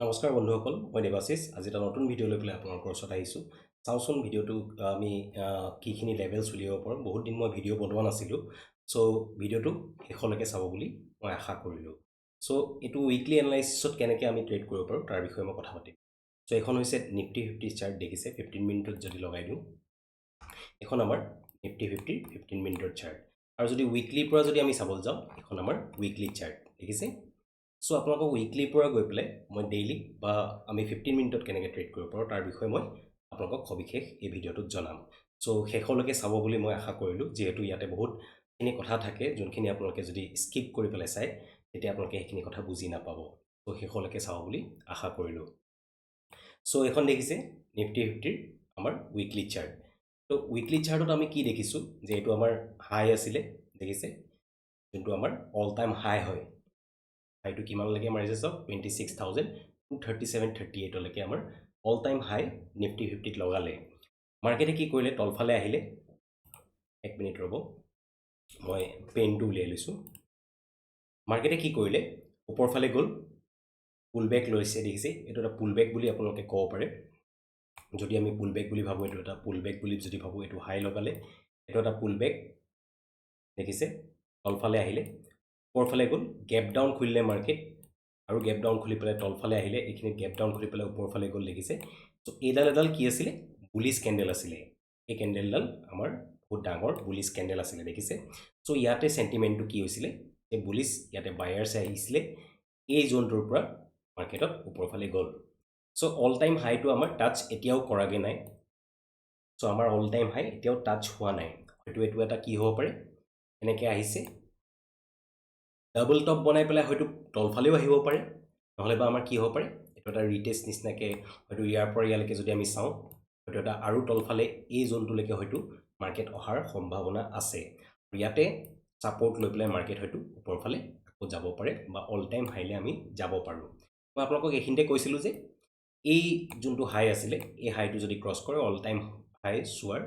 নমস্কাৰ বন্ধুসকল, মই দেৱাশিষ। আজি এটা নতুন ভিডিঅ' লৈ পেলাই আপোনালোকৰ ওচৰত আহিছোঁ। চাওঁচোন ভিডিঅ'টো আমি কিখিনি লেভেলছ উলিয়াব পাৰোঁ। বহুত দিন মই ভিডিঅ' বনোৱা নাছিলোঁ, চ' ভিডিঅ'টো শেষলৈকে চাব বুলি মই আশা কৰিলোঁ। চ' এইটো উইকলি এনালাইচিছত কেনেকৈ আমি ট্ৰেড কৰিব পাৰোঁ তাৰ বিষয়ে মই কথা পাতিম। চ' এখন হৈছে নিফটি 50 চাৰ্ট দেখিছে, 15 মিনিটত যদি লগাই দিওঁ, এখন আমাৰ নিফটি 50 15 মিনিটৰ চাৰ্ট। আৰু যদি উইকলিৰ পৰা যদি আমি চাবলৈ যাওঁ, এখন আমাৰ উইকলি চাৰ্ট দেখিছে। চ' আপোনালোকক উইকলিৰ পৰা গৈ পেলাই মই ডেইলি বা আমি 15 মিনিটত কেনেকৈ ট্ৰেড কৰিব পাৰোঁ তাৰ বিষয়ে মই আপোনালোকক সবিশেষ এই ভিডিঅ'টোত জনাম। চ' শেষলৈকে চাব বুলি মই আশা কৰিলোঁ, যিহেতু ইয়াতে বহুতখিনি কথা থাকে যোনখিনি আপোনালোকে যদি স্কিপ কৰি পেলাই চায় তেতিয়া আপোনালোকে সেইখিনি কথা বুজি নাপাব। চ' শেষলৈকে চাব বুলি আশা কৰিলোঁ। চ' এখন দেখিছে নিফটি 50 আমাৰ উইকলি চাৰ্ট। তো উইকলি চাৰ্টত আমি কি দেখিছোঁ যে এইটো আমাৰ হাই আছিলে দেখিছে, যোনটো আমাৰ অল টাইম হাই হয়। হাইটো কিমানলৈকে মাৰিছে চাওক, 26,237.38লৈকে আমাৰ অল টাইম হাই নিফটি 50ত লগালে। মাৰ্কেটে কি কৰিলে, তলফালে আহিলে। এক মিনিট ৰ'ব, মই পেনটো উলিয়াই লৈছোঁ। মাৰ্কেটে কি কৰিলে, ওপৰফালে গ'ল, পুলবেক লৈছে দেখিছে। এইটো এটা পুলবেক বুলি আপোনালোকে ক'ব পাৰে। যদি আমি পুলবেক বুলি ভাবোঁ, এইটো এটা পুলবেক বুলি যদি ভাবোঁ, এইটো হাই লগালে, এইটো এটা পুলবেক দেখিছে। তলফালে আহিলে, ওপৰফালে গ'ল, গেপ ডাউন খুলিলে মাৰ্কেট, আৰু গেপ ডাউন খুলি পেলাই তলফালে আহিলে। এইখিনি গেপ ডাউন খুলি পেলাই ওপৰফালে গ'ল দেখিছে। চ' এইডাল এডাল কি আছিলে, বুলিছ কেণ্ডেল আছিলে। এই কেণ্ডেলডাল আমাৰ বহুত ডাঙৰ বুলিছ কেণ্ডেল আছিলে দেখিছে। চ' ইয়াতে চেণ্টিমেণ্টটো কি হৈছিলে, এই বুলিছ ইয়াতে বায়াৰ্ছে আহিছিলে, এই জোনটোৰ পৰা মাৰ্কেটত ওপৰফালে গ'ল। চ' অল টাইম হাইটো আমাৰ টাচ এতিয়াও কৰাগৈ নাই। চ' আমাৰ অল টাইম হাই এতিয়াও টাচ হোৱা নাই। হয়তো এইটো এটা কি হ'ব পাৰে, এনেকৈ আহিছে, ডাবল টপ বনাই পেলাই হয়তো তলফালেও আহিব পাৰে, নহ'লে বা আমাৰ কি হ'ব পাৰে, এইটো এটা ৰিটেষ্ট নিচিনাকৈ হয়তো ইয়াৰ পৰা ইয়ালৈকে যদি আমি চাওঁ, হয়তো এটা আৰু তলফালে এই জোনটোলৈকে হয়তো মাৰ্কেট অহাৰ সম্ভাৱনা আছে। ইয়াতে ছাপৰ্ট লৈ পেলাই মাৰ্কেট হয়তো ওপৰফালে আকৌ যাব পাৰে বা অল টাইম হাইলে আমি যাব পাৰোঁ। মই আপোনালোকক এইখিনিতে কৈছিলোঁ যে এই যোনটো হাই আছিলে, এই হাইটো যদি ক্ৰছ কৰে অল টাইম হাই চোৱাৰ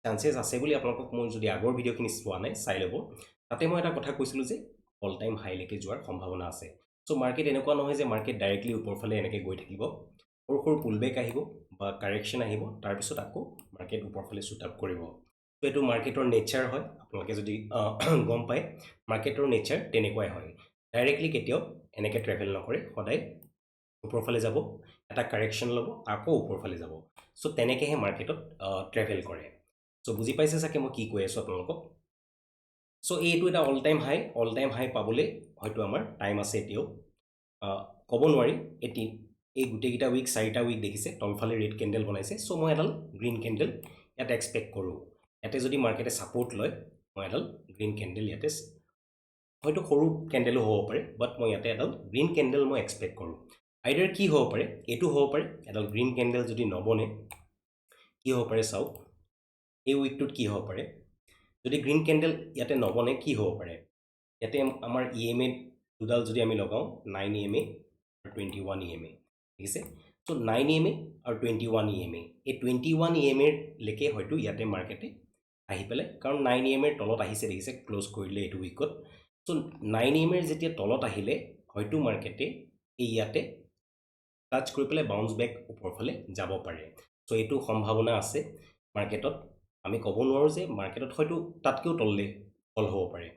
চান্সেছ আছে বুলি আপোনালোকক মই যদি আগৰ ভিডিঅ'খিনি চোৱা নাই চাই ল'ব। তাতে মই এটা কথা কৈছিলোঁ যে অল টাইম হাইলৈকে যোৱাৰ সম্ভাৱনা আছে। চ' মাৰ্কেট এনেকুৱা নহয় যে মাৰ্কেট ডাইৰেক্টলি ওপৰফালে এনেকৈ গৈ থাকিব। সৰু সৰু পুলবেক আহিব বা কাৰেকশ্যন আহিব, তাৰপিছত আকৌ মাৰ্কেট ওপৰফালে শ্বুট আপ কৰিব। ত' এইটো মাৰ্কেটৰ নেচাৰ হয়। আপোনালোকে যদি গম পায়, মাৰ্কেটৰ নেচাৰ তেনেকুৱাই হয়। ডাইৰেক্টলি কেতিয়াও এনেকৈ ট্ৰেভেল নকৰে, সদায় ওপৰফালে যাব, এটা কাৰেকশ্যন ল'ব, আকৌ ওপৰফালে যাব। চ' তেনেকৈহে মাৰ্কেটত ট্ৰেভেল কৰে। চ' বুজি পাইছে চাগে মই কি কৈ আছোঁ আপোনালোকক। চ' এইটো এটা অল টাইম হাই পাবলৈ হয়তো আমাৰ টাইম আছে এতিয়াও, ক'ব নোৱাৰি। এই গোটেইকেইটা উইক, 4টা উইক দেখিছে তলফালে ৰেড কেণ্ডেল বনাইছে। চ' মই এডাল গ্ৰীণ কেণ্ডেল ইয়াত এক্সপেক্ট কৰোঁ। ইয়াতে যদি মাৰ্কেটে ছাপৰ্ট লয়, মই এডাল গ্ৰীণ কেণ্ডেল ইয়াতে, হয়তো সৰু কেণ্ডেলো হ'ব পাৰে, বাট মই ইয়াতে এডাল গ্ৰীণ কেণ্ডেল মই এক্সপেক্ট কৰোঁ। আইডাৰ কি হ'ব পাৰে, এইটো হ'ব পাৰে, এডাল গ্ৰীণ কেণ্ডেল যদি নবনে কি হ'ব পাৰে চাওক। এই উইকটোত কি হ'ব পাৰে, যদি গ্ৰীণ কেণ্ডেল ইয়াতে নবনে কি হ'ব পাৰে, ইয়াতে আমাৰ EMA দুডাল যদি আমি লগাওঁ, 9 EMA আৰু 21 EMA দেখিছে। চ' 9 EMA আৰু 21 EMA, এই 21 EMA লৈকে হয়তো ইয়াতে মাৰ্কেটে আহি পেলাই, কাৰণ 9 EMA তলত আহিছে দেখিছে, ক্ল'জ কৰিলে এইটো উইকত। চ' 9 EMA যেতিয়া তলত আহিলে হয়তো মাৰ্কেটে এই ইয়াতে টাচ কৰি পেলাই বাউন্স বেক ওপৰফালে যাব পাৰে। চ' এইটো সম্ভাৱনা আছে মাৰ্কেটত। আমি ক'ব নোৱাৰোঁ যে মাৰ্কেটত হয়তো তাতকৈও তললৈ ফল হ'ব পাৰে।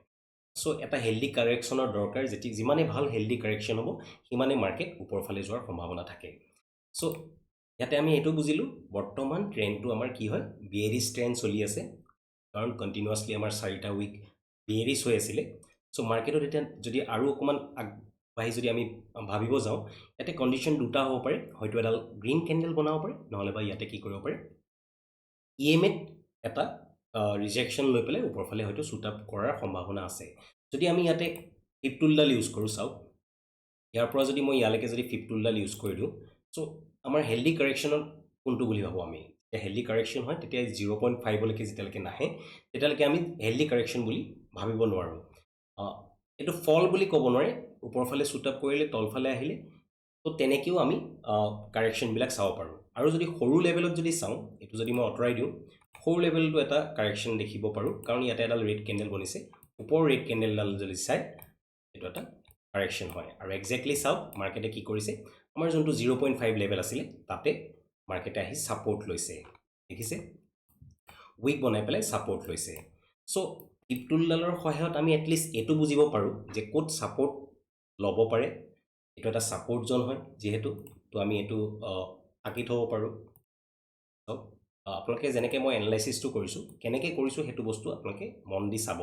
চ' এটা হেল্ডি কাৰেকশ্যনৰ দৰকাৰ। যিমানে ভাল হেল্ডি কাৰেকশ্যন হ'ব, সিমানে মাৰ্কেট ওপৰফালে যোৱাৰ সম্ভাৱনা থাকে। চ' ইয়াতে আমি এইটো বুজিলোঁ, বৰ্তমান ট্ৰেণ্ডটো আমাৰ কি হয়, বিয়েৰিছ ট্ৰেণ্ড চলি আছে, কাৰণ কণ্টিনিউৱাছলি আমাৰ 4টা উইক বিয়েৰিছ হৈ আছিলে। চ' মাৰ্কেটত এতিয়া যদি আৰু অকণমান আগবাঢ়ি যদি আমি ভাবিব যাওঁ, ইয়াতে কণ্ডিশ্যন দুটা হ'ব পাৰে, হয়তো এডাল গ্ৰীণ কেণ্ডেল বনাব পাৰে, নহ'লে বা ইয়াতে কি কৰিব পাৰে, EMAত এটা ৰিজেকশ্যন লৈ পেলাই ওপৰফালে হয়তো শ্বুট আপ কৰাৰ সম্ভাৱনা আছে। যদি আমি ইয়াতে ফিপ টুলডাল ইউজ কৰোঁ চাওক, ইয়াৰ পৰা যদি মই ইয়ালৈকে যদি ফিপ টুলডাল ইউজ কৰি দিওঁ, চ' আমাৰ হেল্ডি কাৰেকশ্যনত কোনটো বুলি ভাবোঁ আমি, যেতিয়া হেল্ডি কাৰেকশ্যন হয় তেতিয়া 0.5লৈকে যেতিয়ালৈকে নাহে তেতিয়ালৈকে আমি হেল্ডি কাৰেকশ্যন বুলি ভাবিব নোৱাৰোঁ। এইটো ফল বুলি ক'ব নোৱাৰে, ওপৰফালে শ্বুট আপ কৰিলে তলফালে আহিলে, ত' তেনেকৈও আমি কাৰেকশ্যনবিলাক চাব পাৰোঁ। আৰু যদি সৰু লেভেলত যদি চাওঁ, এইটো যদি মই আঁতৰাই দিওঁ, সৰু লেভেলটো এটা কাৰেকশ্যন দেখিব পাৰোঁ, কাৰণ ইয়াতে এডাল ৰেড কেণ্ডেল বনিছে। ওপৰৰ ৰেড কেণ্ডেলডাল যদি চাই, এইটো এটা কাৰেকশ্যন হয়। আৰু একজেক্টলি চাওক মাৰ্কেটে কি কৰিছে, আমাৰ যোনটো 0.5 লেভেল আছিল তাতে মাৰ্কেটে আহি সাপোৰ্ট লৈছে দেখিছে উইক বনাই পেলাই সাপোৰ্ট লৈছে সো টিপ টুলডালৰ সহায়ত আমি এটলিষ্ট এটো বুজিব পাৰো যে কোড সাপোৰ্ট লব পাৰে এটো এটা সাপোৰ্ট জোন হয় যেহেতু তো আমি এটো আকি থব পাৰো তো আপোনালোকে যেনেকৈ মই এনালাইসিসটো কৰিছো কেনেকৈ কৰিছো হেতু বস্তু আপোনালোকে মন দি চাব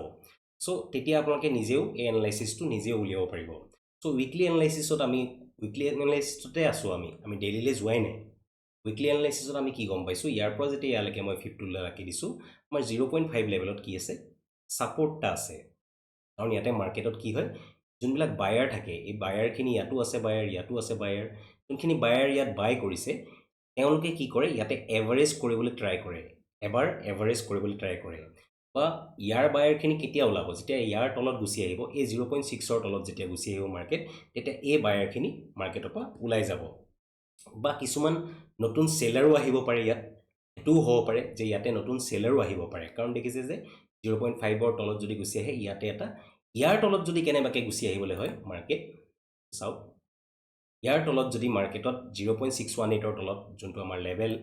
সো তেতিয়া আপোনালোকে নিজেও এই এনালাইসিসটো নিজে উলিয়াব পাৰিব সো উইকলি এনালাইসিসত আমি উইকলি এনালাইসিসতে আছো আমি ডেইলিলে যোৱাই নাই উইকলি এনালাইসিসত আমি কি গম পাইছো ইয়াৰ পৰা যেতিয়া ইয়ালৈকে মই 50 ৰাখি দিছো আমাৰ 0.5 লেভেলত কি আছে সাপোৰ্টটা আছে কাৰণ ইয়াতে মাৰ্কেটত কি হয় যোনবিলাক বায়াৰ থাকে এই বায়াৰখিনি ইয়াতো আছে বায়াৰ যোনখিনি বায়াৰ ইয়াত বাই কৰিছে তেওঁলোকে কি কৰে ইয়াতে এভাৰেজ কৰিবলৈ ট্ৰাই কৰে এবাৰ এভাৰেজ কৰিবলৈ ট্ৰাই কৰে বা ইয়াৰ বায়াৰখিনি কেতিয়া ওলাব যেতিয়া ইয়াৰ তলত গুছি আহিব এই 0.6 ৰ তলত যেতিয়া গুছি আহিব মাৰ্কেট তেতিয়া এই বায়াৰখিনি মাৰ্কেটৰ পৰা ওলাই যাব বা কিছুমান নতুন সেলাৰো আহিব পাৰে ইয়াত এটো হ'ব পাৰে যে ইয়াতে নতুন সেলাৰো আহিব পাৰে কাৰণ দেখিছে যে 0.5 ৰ তলত যদি গুছি আহে ইয়াতে এটা ইয়াৰ তলত যদি কেনেবাকে গুছি আহিবলৈ হয় মাৰ্কেট চাও ইয়াৰ তলত যদি মাৰ্কেটত 0.618 ৰ তলত যোনটো আমাৰ লেভেল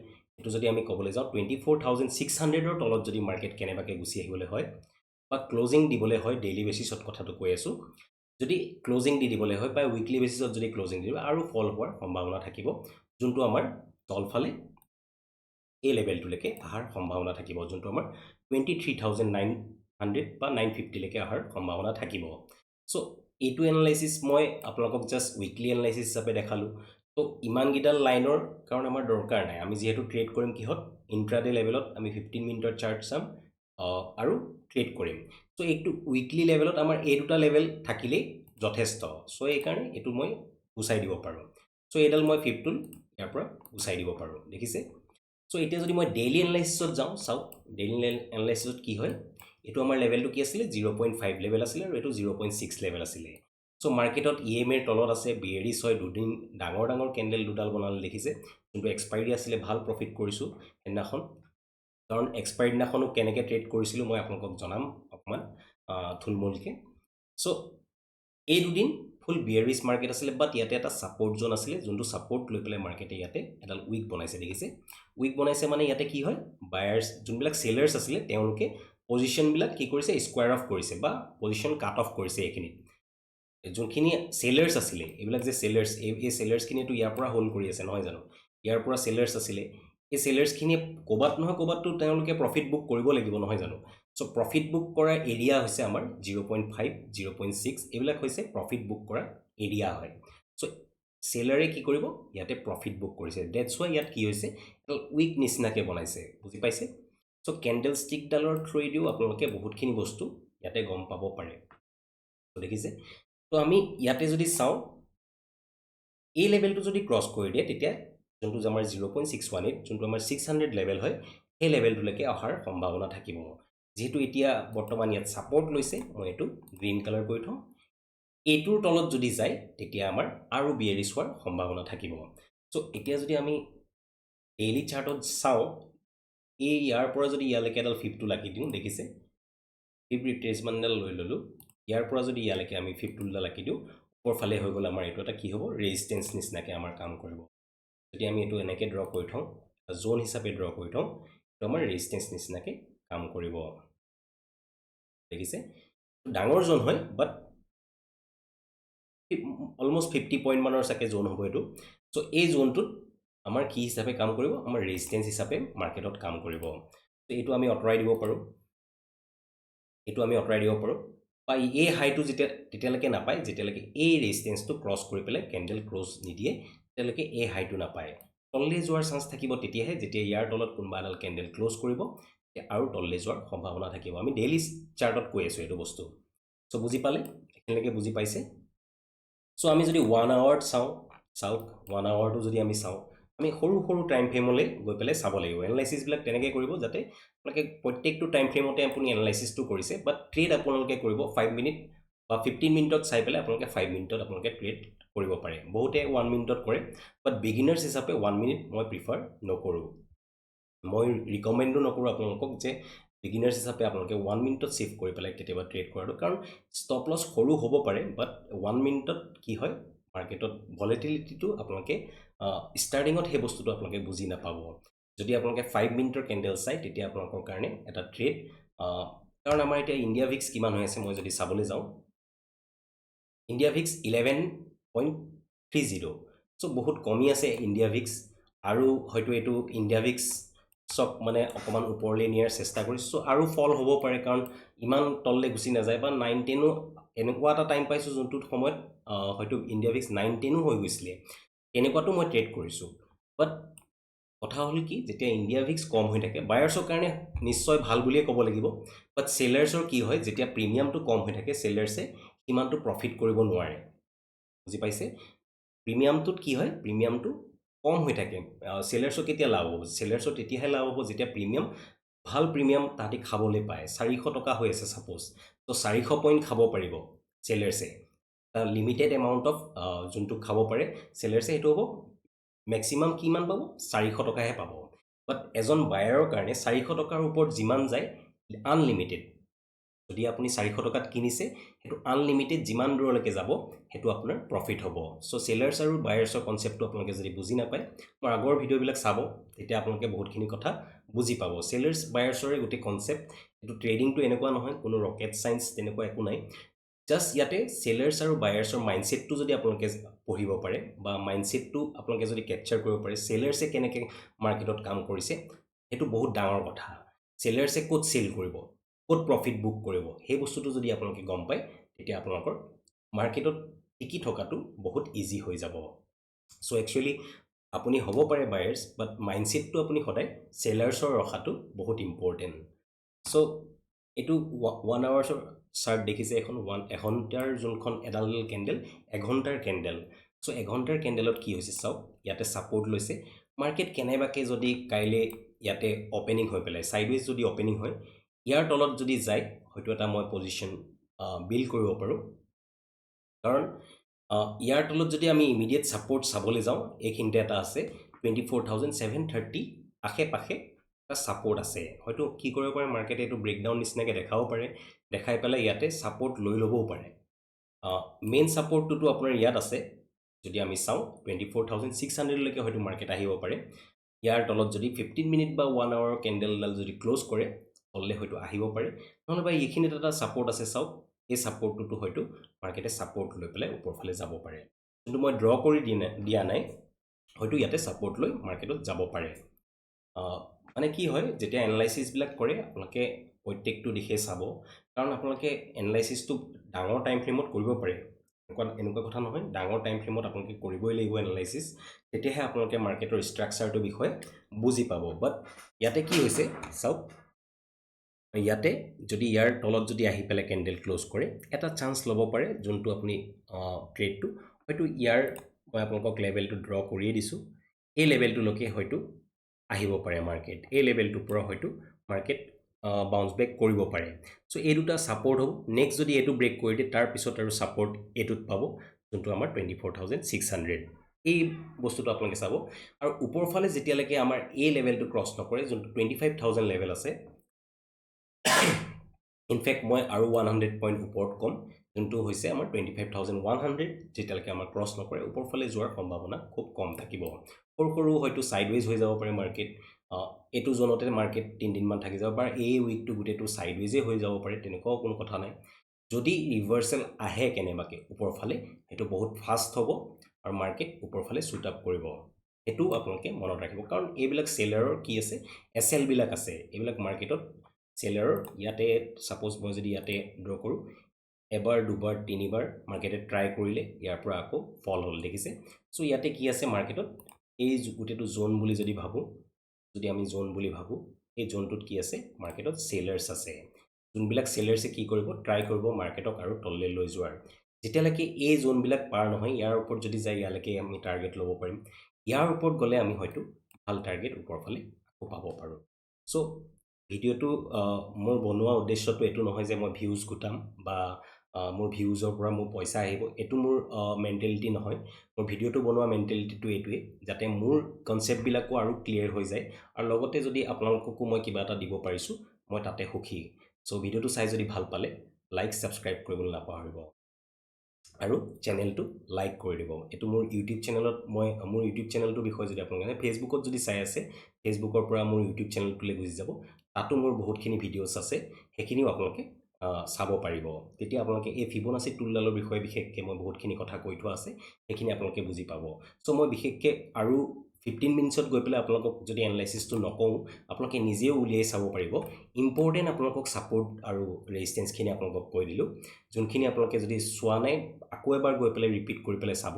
এটো যদি আমি কবলৈ যাও 24600 ৰ তলত যদি মাৰ্কেট কেনেবাকে গুছি আহিবলৈ হয় বা ক্লোজিং দিবলৈ হয় ডেইলি বেসিছত কথাটো কৈ আছো যদি ক্লোজিং দি দিবলৈ হয় বা উইকলি বেসিছত যদি ক্লোজিং দিব আৰু ফল হোৱাৰ সম্ভাৱনা থাকিব যোনটো আমাৰ তলফালে এই লেভেলটোলৈকে আহাৰ সম্ভাৱনা থাকিব যোনটো আমাৰ 23900 বা 950 লৈকে আহাৰ সম্ভাৱনা থাকিব সো এইটো এনালাইসিস মই আপোনালোকক জাস্ট উইকলি এনালাইসিস হিচাপে দেখালো তো ইমান গিডাল লাইনৰ কাৰণ আমাৰ দৰকাৰ নাই আমি যেহেতু ট্ৰেড কৰিম কিহত ইন্ট্ৰাডে লেভেলত আমি 15 মিনিটৰ চাৰ্ট চাম আৰু ট্ৰেড কৰিম সো এইটো উইকলি লেভেলত আমাৰ এই দুটা লেভেল থাকিলে যথেষ্ট সো এই কাৰণে এটো মই গুছাই দিব পাৰো সো এডাল মই 50 ইয়াৰ পৰা গুছাই দিব পাৰো দেখিছে সো এতিয়া যদি মই ডেইলি এনালাইসিসত যাও চাও ডেইলি এনালাইসিসত কি হয় এটো আমাৰ লেভেলটো কি আছিল 0.5 লেভেল আছিল আৰু এটো 0.6 লেভেল আছিল সো মাৰ্কেটত ইএমএ ৰ তলত আছে বিএৰিছ হয় দুদিন ডাঙৰ ডাঙৰ ক্যান্ডেল দুডাল বনালে দেখিছে কিন্তু এক্সপায়াৰি আছিল ভাল প্ৰফিট কৰিছো এনাখন কাৰণ এক্সপায়াৰি দিনাখনো কেনেকৈ ট্ৰেড কৰিছিলো মই আপোনালোকক জনাম অকমান থুলমুলকে সো এই দুদিন ফুল বিয়াৰিছ মাৰ্কেট আছিল বাট ইয়াতে এটা সাপোৰ্ট জোন আছিল যোনটো সাপোৰ্ট লৈ পেলাই মাৰ্কেটে ইয়াতে এডাল উইক বনাইছে দেখিছে উইক বনাইছে মানে ইয়াতে কি হয় বায়াৰ্স যোনবিলাক সেলাৰ্স আছিল তেওঁলোকে পজিশন বিলাক কি কৰিছে স্কয়াৰ অফ কৰিছে বা পজিশন কাট অফ কৰিছে এখিনি যোনখিনি সেলাৰ্স আছিল এইবিলাক যে সেলাৰ্স এই সেলাৰ্স খিনি তো ইয়াৰ পৰা হোল্ড কৰি আছে নহয় জানো ইয়াৰ পৰা সেলাৰ্স আছিল এই সেলাৰ্স খিনি কোবাত নহয় কোবাত তো তেওঁলোকে প্ৰফিট বুক কৰিব লাগিব নহয় জানো সো প্ৰফিট বুক কৰা এৰিয়া হৈছে আমাৰ 0.5 0.6 এইবিলাক হৈছে প্ৰফিট বুক কৰা এৰিয়া হয় সো সেলাৰে কি কৰিব ইয়াতে প্ৰফিট বুক কৰিছে দ্যাটস ওয়াই ইয়াত কি হৈছে উইক নিচিনাকে বনাইছে বুজি পাইছে সো ক্যান্ডেল ষ্টিক ডালৰ থ্ৰু দিও আপোনালোকে বহুতখিনি বস্তু ইয়াতে গম পাব পাৰে তো দেখিছে তো আমি ইয়াতে যদি চাও এই লেভেলটো যদি ক্ৰস কৰি দিয়ে তেতিয়া যোনটো আমাৰ 0.618 যোনটো আমাৰ 600 লেভেল হয় এই লেভেলটোলৈকে অহাৰ সম্ভাৱনা থাকিব যেহেতু এতিয়া বৰ্তমান ইয়াত সাপোৰ্ট লৈছে মই এটো গ্ৰীন কালাৰ কৰি থম এটোৰ তলত যদি যায় তেতিয়া আমাৰ আৰু বিয়াৰিছ হোৱাৰ সম্ভাৱনা থাকিব সো এতিয়া যদি আমি ডেইলি চাৰ্টত চাও এই ইয়াৰ পৰা যদি ইয়ালৈকে এডাল 50 লাগি দিও দেখিছে 50 ৰিট্ৰেসমেন্ট ডাল লৈ ললো ইয়াৰ পৰা যদি ইয়ালৈকে আমি 50 ডাল লাগি দিও ওপৰফালে হৈ গল আমাৰ এটো এটা কি হ'ব ৰেজিস্ট্যান্স নিচিনাকে আমাৰ কাম কৰিব যদি আমি এটো এনেকে ড্ৰ কৰি থওঁ জোন হিচাপে ড্ৰ কৰি থওঁ তো আমাৰ ৰেজিস্ট্যান্স নিচিনাকে কাম কৰিব দেখিছে ডাঙৰ জোন হয় বাট অলমোস্ট 50 পইণ্ট মানৰ সাকে জোন হ'ব এটো সো এই জোনটোত আমাৰ কি হিচাপে কাম কৰিব আমাৰ ৰেজিস্ট্যান্স হিচাপে মাৰ্কেটত কাম কৰিব তো এটো আমি অটৰাই দিব পাৰো বা এই হাইটো যেতিয়ালৈকে নাপায় যেতিয়ালৈকে এই ৰেজিস্ট্যান্সটো ক্ৰস কৰি পেলাই ক্যান্ডেল ক্লোজ নিদিয়ে তেতিয়ালৈকে এই হাইটো নাপায় তললে যোৱাৰ চান্স থাকিব তেতিয়াহে যেতিয়া ইয়াৰ তলত কোনবা এডাল ক্যান্ডেল ক্লোজ কৰিব আৰু তললে যোৱাৰ সম্ভাৱনা থাকিব আমি ডেইলি চাৰ্টত কৈ আছো এটো বস্তু সো বুজি পালে এখিলৈকে বুজি পাইছে সো আমি যদি 1 আৱাৰ চাও 1 আৱাৰটো যদি আমি চাও আমি সৰু সৰু টাইম ফ্ৰেমলৈ গৈ পেলাই চাব লাগিব এনালাইসিস বিলাক তেনেকৈ কৰিব যাতে আপোনালোকে প্ৰত্যেকটো টাইম ফ্ৰেমতে আপুনি এনালাইসিসটো কৰিছে বাট ট্ৰেড আপোনালোকে কৰিব 5 মিনিট বা 15 মিনিটত চাই পেলাই আপোনালোকে 5 মিনিটত আপোনালোকে ট্ৰেড কৰিব পাৰে বহুতে 1 মিনিটত কৰে বাট বিগিনাৰ্স হিচাপে 1 মিনিট মই প্ৰিফাৰ নকৰো মই ৰিকমেন্ডো নকৰো আপোনালোকক যে বিগিনাৰ্স হিচাপে আপোনালোকে 1 মিনিটত শিফট কৰি পেলাই কেতিয়াবা ট্ৰেড কৰাটো কাৰণ ষ্টপ লছ সৰু হ'ব পাৰে বাট 1 মিনিটত কি হয় মাৰ্কেটত ভলেটিলিটিটো আপোনালোকে ষ্টাৰ্টিঙত সেই বস্তুটো আপোনালোকে বুজি নাপাব যদি আপোনালোকে 5 মিনিটৰ কেণ্ডেল চাই তেতিয়া আপোনালোকৰ কাৰণে এটা ট্ৰেড কাৰণ আমাৰ এতিয়া ইণ্ডিয়া ভিক্স কিমান হৈ আছে মই যদি চাবলৈ যাওঁ ইণ্ডিয়া ভিক্স 11.30 চ' বহুত কমি আছে ইণ্ডিয়া ভিক্স আৰু হয়তো এইটো ইণ্ডিয়া ভিক্স চক মানে অকণমান ওপৰলৈ নিয়াৰ চেষ্টা কৰিছোঁ আৰু ফল হ'ব পাৰে কাৰণ ইমান তললৈ গুচি নাযায় বা 9-10ও এনেকুৱা এটা টাইম পাইছোঁ যোনটোত সময়ত হয়তো ইণ্ডিয়া ভিক্স 9-10ও হৈ গৈছিলে এনেকুৱাতো মই ট্ৰেড কৰিছোঁ বাট কথা হ'ল কি যেতিয়া ইণ্ডিয়া ভিক্স কম হৈ থাকে বায়াৰ্ছৰ কাৰণে নিশ্চয় ভাল বুলিয়ে ক'ব লাগিব বাট চেলাৰ্ছৰ কি হয় যেতিয়া প্ৰিমিয়ামটো কম হৈ থাকে চেলাৰ্ছে সিমানটো প্ৰফিট কৰিব নোৱাৰে বুজি পাইছে প্ৰিমিয়ামটোত কি হয় প্ৰিমিয়ামটো কম হৈ থাকে চেলাৰ্ছৰ কেতিয়া লাভ হ'ব চেলাৰ্ছৰ তেতিয়াহে লাভ হ'ব যেতিয়া প্ৰিমিয়াম ভাল প্ৰিমিয়াম তাহাঁতি খাবলৈ পায় 400 টকা হৈ আছে ছাপ'জ তো 400 পইণ্ট খাব পাৰিব চেলাৰ্ছে লিমিটেড এমাউণ্ট অফ যোনটো খাব পাৰে চেলাৰ্ছে সেইটো হ'ব মেক্সিমাম কিমান পাব 400 টকাহে পাব বাট এজন বায়াৰৰ কাৰণে 400 টকাৰ ওপৰত যিমান যায় আনলিমিটেড যদি আপুনি 400 টকাত কিনিছে সেইটো আনলিমিটেড যিমান দূৰলৈকে যাব সেইটো আপোনাৰ প্ৰফিট হ'ব চ' চেলাৰ্ছ আৰু বায়াৰ্ছৰ কনচেপ্টটো আপোনালোকে যদি বুজি নাপায় মোৰ আগৰ ভিডিঅ'বিলাক চাব তেতিয়া আপোনালোকে বহুতখিনি কথা বুজি পাব চেলাৰ্ছ বায়াৰ্ছৰে গোটেই কনচেপ্ট এইটো ট্ৰেডিংটো এনেকুৱা নহয় কোনো ৰকেট চায়েন্স তেনেকুৱা একো নাই জাষ্ট ইয়াতে চেলাৰ্ছ আৰু বায়াৰ্ছৰ মাইণ্ডছেটটো যদি আপোনালোকে পঢ়িব পাৰে বা মাইণ্ডছেটটো আপোনালোকে যদি কেপচাৰ কৰিব পাৰে চেলাৰ্ছে কেনেকৈ মাৰ্কেটত কাম কৰিছে সেইটো বহুত ডাঙৰ কথা চেলাৰ্ছে ক'ত চেল কৰিব ক'ত প্ৰফিট বুক কৰিব সেই বস্তুটো যদি আপোনালোকে গম পায় তেতিয়া আপোনালোকৰ মাৰ্কেটত টিকি থকাটো বহুত ইজি হৈ যাব চ' একচুৱেলি আপুনি হ'ব পাৰে বায়াৰ্ছ বাট মাইণ্ডছেটটো আপুনি সদায় চেলাৰ্ছৰ ৰখাটো বহুত ইম্পৰ্টেণ্ট চ' এইটো 1 আৱাৰ্ছৰ চাৰ্ট দেখিছে এখন এঘণ্টাৰ যোনখন এডাল কেণ্ডেল এঘণ্টাৰ কেণ্ডেল চ' এঘণ্টাৰ কেণ্ডেলত কি হৈছে চাওক ইয়াতে ছাপৰ্ট লৈছে মাৰ্কেট কেনেবাকৈ যদি কাইলৈ ইয়াতে অ'পেনিং হৈ পেলাই ছাইডৱেজ যদি অ'পেনিং হয় ইয়াৰ তলত যদি যায় হয়তো এটা মই পজিশ্যন বিল্ড কৰিব পাৰোঁ কাৰণ ইয়াৰ তলত যদি আমি ইমিডিয়েট ছাপৰ্ট চাবলৈ যাওঁ এইখিনিতে এটা আছে 24,730 আশে পাশে এটা ছাপৰ্ট আছে হয়তো কি কৰিব পাৰে মাৰ্কেটে এইটো ব্ৰেকডাউন নিচিনাকৈ দেখাব পাৰে দেখাই পেলাই ইয়াতে ছাপৰ্ট লৈ ল'বও পাৰে মেইন ছাপৰ্টটোতো আপোনাৰ ইয়াত আছে যদি আমি চাওঁ 24,600লৈকে হয়তো মাৰ্কেট আহিব পাৰে ইয়াৰ তলত যদি 15 মিনিট বা 1 আৱাৰৰ কেণ্ডেলডাল যদি ক্ল'জ কৰে তললৈ হয়তো আহিব পাৰে নহ'লে বা এইখিনিত এটা ছাপৰ্ট আছে চাওক এই ছাপৰ্টটোতো হয়তো মাৰ্কেটে ছাপৰ্ট লৈ পেলাই ওপৰফালে যাব পাৰে কিন্তু মই ড্ৰ কৰি দিয়া নাই হয়তো ইয়াতে ছাপৰ্ট লৈ মাৰ্কেটত যাব পাৰে মানে কি হয় যেতিয়া এনালাইচিছবিলাক কৰে আপোনালোকে প্ৰত্যেকটো দিশে চাব কাৰণ আপোনালোকে এনালাইচিছটো ডাঙৰ টাইম ফ্ৰেমত কৰিব পাৰে এনেকুৱা কথা নহয় ডাঙৰ টাইম ফ্ৰেমত আপোনালোকে কৰিবই লাগিব এনালাইচিছ তেতিয়াহে আপোনালোকে মাৰ্কেটৰ ষ্ট্ৰাকচাৰটোৰ বিষয়ে বুজি পাব বাট ইয়াতে কি হৈছে চাওক ইয়াতে যদি ইয়াৰ তলত যদি আহি পেলাই কেণ্ডেল ক্ল'জ কৰে এটা চান্স ল'ব পাৰে যোনটো আপুনি ট্ৰেডটো হয়তো ইয়াৰ মই আপোনালোকক লেভেলটো ড্ৰ কৰিয়ে দিছোঁ এই লেভেলটোলৈকে হয়তো আহিব পাৰে মাৰ্কেট এই লেভেলটোৰ পৰা হয়তো মাৰ্কেট বাউন্স বেক কৰিব পাৰে চ' এই দুটা ছাপৰ্ট হ'ব নেক্সট যদি এইটো ব্ৰেক কৰি দিয়ে তাৰপিছত আৰু ছাপৰ্ট এইটোত পাব যোনটো আমাৰ 24,600 এই বস্তুটো আপোনালোকে চাব আৰু ওপৰফালে যেতিয়ালৈকে আমাৰ এই লেভেলটো ক্ৰছ নকৰে যোনটো 25,000 লেভেল আছে ইনফেক্ট মই আৰু 100 পইণ্ট ওপৰত কম যোনটো হৈছে আমাৰ 25,100 যেতিয়ালৈকে আমাৰ ক্ৰছ নকৰে ওপৰফালে যোৱাৰ সম্ভাৱনা খুব কম থাকিব সৰু সৰু হয়তো ছাইডৱেজ হৈ যাব পাৰে মাৰ্কেট এইটো জোনতে মাৰ্কেট 3 দিনমান থাকি যাব পাৰে এই উইকটো গোটেইটো ছাইডৱেজে হৈ যাব পাৰে তেনেকুৱাও কোনো কথা নাই যদি ৰিভাৰ্চেল আহে কেনেবাকৈ ওপৰফালে সেইটো বহুত ফাষ্ট হ'ব আৰু মাৰ্কেট ওপৰফালে শ্বুট আপ কৰিব সেইটো আপোনালোকে মনত ৰাখিব কাৰণ এইবিলাক চেলাৰৰ কি আছে এছএলবিলাক আছে এইবিলাক মাৰ্কেটত চেলাৰৰ ইয়াতে ছাপ'জ মই যদি ইয়াতে ড্ৰ কৰোঁ এবাৰ দুবাৰ তিনিবাৰ মাৰ্কেটে ট্ৰাই কৰিলে ইয়াৰ পৰা আকৌ ফল হ'ল দেখিছে চ' ইয়াতে কি আছে মাৰ্কেটত এই গোটেইটো জোন বুলি যদি ভাবোঁ যদি আমি জোন বুলি ভাবোঁ এই জোনটোত কি আছে মাৰ্কেটত চেলাৰ্ছ আছে যোনবিলাক চেলাৰ্ছে কি কৰিব ট্ৰাই কৰিব মাৰ্কেটক আৰু তললৈ লৈ যোৱাৰ যেতিয়ালৈকে এই জোনবিলাক পাৰ নহয় ইয়াৰ ওপৰত যদি যায় ইয়ালৈকে আমি টাৰ্গেট ল'ব পাৰিম ইয়াৰ ওপৰত গ'লে আমি হয়তো ভাল টাৰ্গেট ওপৰফালে আকৌ পাব পাৰোঁ চ' ভিডিঅ'টো মোৰ বনোৱা উদ্দেশ্যটো এইটো নহয় যে মই ভিউজ গোটাম বা মোৰ ভিউজৰ পৰা মোৰ পইচা আহিব এইটো মোৰ মেণ্টেলিটি নহয় মোৰ ভিডিঅ'টো বনোৱা মেণ্টেলিটিটো এইটোৱে যাতে মোৰ কনচেপ্টবিলাকো আৰু ক্লিয়াৰ হৈ যায় আৰু লগতে যদি আপোনালোককো মই কিবা এটা দিব পাৰিছোঁ মই তাতে সুখী চ' ভিডিঅ'টো চাই যদি ভাল পালে লাইক ছাবস্ক্ৰাইব কৰিবলৈ নাপাহৰিব আৰু চেনেলটো লাইক কৰি দিব এইটো মোৰ ইউটিউব চেনেলত মই মোৰ ইউটিউব চেনেলটোৰ বিষয়ে যদি আপোনালোকে ফেচবুকত যদি চাই আছে ফেচবুকৰ পৰা মোৰ ইউটিউব চেনেলটোলৈ গুচি যাব তাতো মোৰ বহুতখিনি ভিডিঅ'ছ আছে সেইখিনিও আপোনালোকে চাব পাৰিব তেতিয়া আপোনালোকে এই ফিবনাচি টুলডালৰ বিষয়ে বিশেষকৈ মই বহুতখিনি কথা কৈ থোৱা আছে সেইখিনি আপোনালোকে বুজি পাব চ' মই বিশেষকৈ আৰু 15 মিনিটছত গৈ পেলাই আপোনালোকক যদি এনালাইচিছটো নকওঁ আপোনালোকে নিজেও উলিয়াই চাব পাৰিব ইম্পৰ্টেণ্ট আপোনালোকক ছাপৰ্ট আৰু ৰেজিষ্টেঞ্চখিনি আপোনালোকক কৈ দিলোঁ যোনখিনি আপোনালোকে যদি চোৱা নাই আকৌ এবাৰ গৈ পেলাই ৰিপিট কৰি পেলাই চাব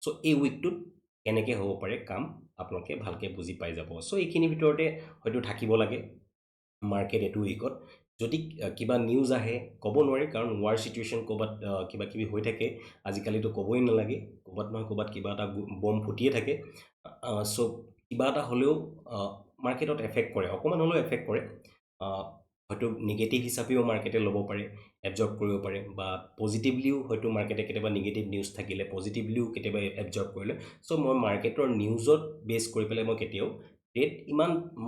চ' এই উইকটোত কেনেকৈ হ'ব পাৰে কাম আপোনালোকে ভালকৈ বুজি পাই যাব চ' এইখিনিৰ ভিতৰতে হয়তো থাকিব লাগে মাৰ্কেট এইটো উইকত যদি কিবা নিউজ আহে ক'ব নোৱাৰি কাৰণ ৱাৰ চিটুৱেশ্যন ক'ৰবাত কিবা কিবি হৈ থাকে আজিকালিতো ক'বই নালাগে ক'ৰবাত নহয় ক'ৰবাত কিবা এটা বম ফুটিয়ে থাকে চ' কিবা এটা হ'লেও মাৰ্কেটত এফেক্ট কৰে অকণমান হ'লেও এফেক্ট কৰে হয়তো নিগেটিভ হিচাপেও মাৰ্কেটে ল'ব পাৰে এবজৰ্ব কৰিব পাৰে বা পজিটিভলিও হয়তো মাৰ্কেটে কেতিয়াবা নিগেটিভ নিউজ থাকিলে পজিটিভলিও কেতিয়াবা এবজৰ্ব কৰিলে চ' মই মাৰ্কেটৰ নিউজত বেছ কৰি পেলাই মই কেতিয়াও ট্ৰেড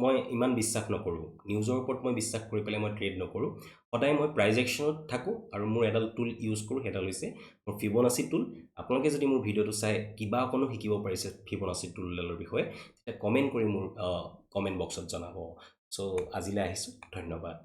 মই ইমান বিশ্বাস নকৰোঁ নিউজৰ ওপৰত মই বিশ্বাস কৰি পেলাই মই ট্ৰেড নকৰোঁ সদায় মই প্ৰাইজ একশ্যনত থাকোঁ আৰু মোৰ এডাল টুল ইউজ কৰোঁ সেইডাল হৈছে মোৰ ফিবনাচি টুল আপোনালোকে যদি মোৰ ভিডিঅ'টো চাই কিবা অকণো শিকিব পাৰিছে ফিবনাচি টুলডালৰ বিষয়ে তেতিয়া কমেণ্ট কৰি মোৰ কমেণ্ট বক্সত জনাব চ' আজিলৈ আহিছোঁ ধন্যবাদ